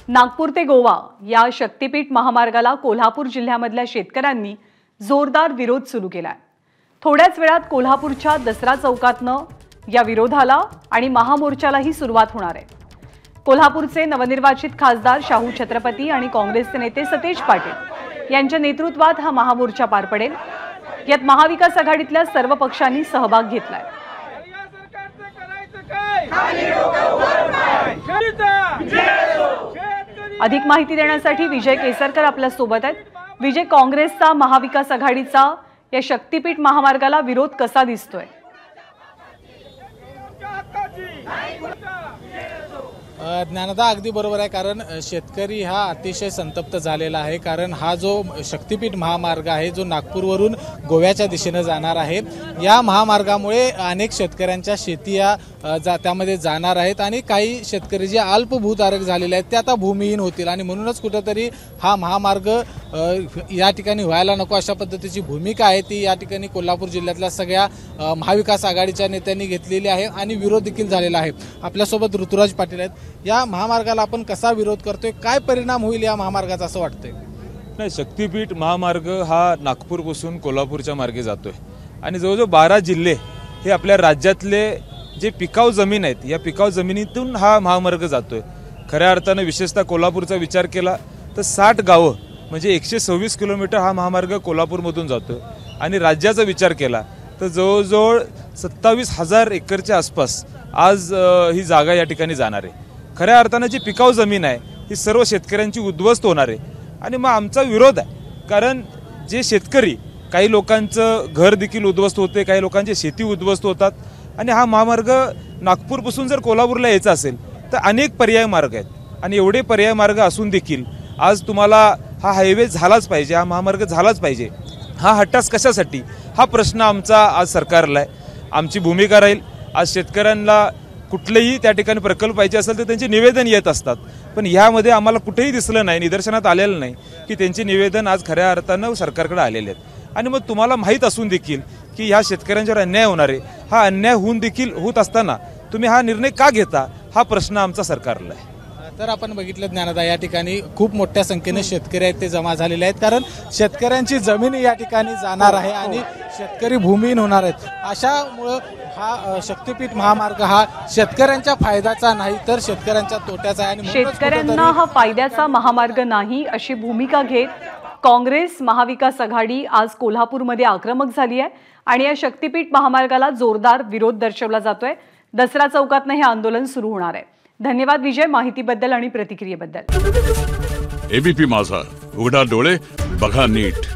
नागपूर ते गोवा या शक्तीपीठ महामार्गाला कोल्हापूर जिल्ह्यामधल्या शेतकऱ्यांनी जोरदार विरोध सुरू केलाय। थोड्याच वेळात कोल्हापूरच्या दसरा चौकातनं या विरोधाला आणि महामोर्चालाही सुरुवात होणार आहे। कोल्हापूरचे नवनिर्वाचित खासदार शाहू छत्रपती आणि काँग्रेसचे नेते सतेज पाटील यांच्या नेतृत्वात हा महामोर्चा पार पडेल। यात महाविकास आघाडीतल्या सर्व पक्षांनी सहभाग घेतलाय। अधिक माहिती देण्यासाठी विजय केसरकर आपल्या सोबत आहेत। विजय, काँग्रेसचा महाविकास आघाडीचा या शक्तीपीठ महामार्गाला विरोध कसा दिसतोय? ज्ञानदा अगदी बरोबर आहे, कारण शेतकरी हा अतिशय संतप्त झालेला आहे। कारण हा जो शक्तीपीठ महामार्ग आहे जो नागपूरवरून गोव्याच्या दिशेने जाणार आहे, या महामार्गामुळे अनेक शेतकऱ्यांच्या शेतीया त्यामध्ये जाणार आहेत आणि काही शेतकरी जे अल्पभूधारक झालेले आहेत ते आता भूमिहीन होतील आणि म्हणूनच कुठेतरी हा महामार्ग या ठिकाणी व्हायला नको अशा पद्धतीची भूमिका आहे ती या ठिकाणी कोल्हापूर जिल्ह्यातल्या सगळ्या महाविकास आघाडीच्या नेत्यांनी घेतलेली आहे आणि विरोध देखील झालेला आहे। आपल्यासोबत ऋतुराज पाटील आहेत। या महामार्गाला आपण कसा विरोध करतोय, काय परिणाम होईल या महामार्गाचा असं वाटतंय? नाही, शक्तीपीठ महामार्ग हा नागपूरपासून कोल्हापूरच्या मार्गे जातोय आणि जवळजवळ 12 जिल्हे हे आपल्या राज्यातले जे पिकाऊ जमीन आहेत या पिकाऊ जमिनीतून हा महामार्ग जातोय। खऱ्या अर्थाने विशेषतः कोल्हापूरचा विचार केला तर 60 गावं म्हणजे 126 किलोमीटर हा महामार्ग कोल्हापूरमधून जातोय आणि राज्याचा विचार केला तर जवळजवळ 27,000 एकरच्या आसपास आज ही जागा या ठिकाणी जाणार आहे। खऱ्या अर्थाने जी पिकाऊ जमीन आहे ही सर्व शेतकऱ्यांची उद्ध्वस्त होणार आहे आणि मग आमचा विरोध आहे, कारण जे शेतकरी काही लोकांचं घर देखील उद्ध्वस्त होते, काही लोकांची शेती उद्ध्वस्त होतात आणि हा महामार्ग नागपूरपासून जर कोल्हापूरला यायचा असेल तर अनेक पर्याय मार्ग आहेत आणि एवढे पर्याय मार्ग असून देखील आज तुम्हाला हा हायवे झालाच पाहिजे, हा महामार्ग झालाच पाहिजे, हा हट्टास कशासाठी, हा प्रश्न आमचा आज सरकारला आहे। आमची भूमिका राहील, आज शेतकऱ्यांना कुठलेही त्या ठिकाणी प्रकल्प पाहिजे असेल तर त्यांचे निवेदन येत असतात, पण ह्यामध्ये आम्हाला कुठेही दिसलं नाही, निदर्शनात आलेलं नाही की त्यांचे निवेदन आज खऱ्या अर्थानं सरकारकडे आलेले आहेत। आणि मग तुम्हाला माहीत असून देखील की ह्या शेतकऱ्यांच्यावर अन्याय होणार आहे, हा अन्याय होत असताना तुम्ही हा निर्णय का घेता, हा प्रश्न आमचा सरकारला आहे। तर आपण बघितलं ज्ञानदा, या ठिकाणी खूप मोठ्या संख्येने शेतकरी आहेत ते जमा झालेले आहेत, कारण शेतकऱ्यांची जमीन या ठिकाणी जाणार आहे आणि शेतकरी भूमिहीन होणार आहेत। अशामुळं हा शक्तीपीठ महामार्ग हा शेतकऱ्यांच्या फायद्याचा नाही तर शेतकऱ्यांच्या तोट्याचा आहे आणि शेतकऱ्यांना हा फायद्याचा महामार्ग नाही अशी भूमिका घेत काँग्रेस महाविकास आघाडी आज कोल्हापूरमध्ये आक्रमक झाली आहे आणि या शक्तीपीठ महामार्गाला जोरदार विरोध दर्शवला जातोय। दसरा चौकातनं हे आंदोलन सुरू होणार आहे। धन्यवाद विजय, माहितीबद्दल आणि प्रतिक्रियेबद्दल। एबीपी माझा, उघडा डोळे बघा नीट।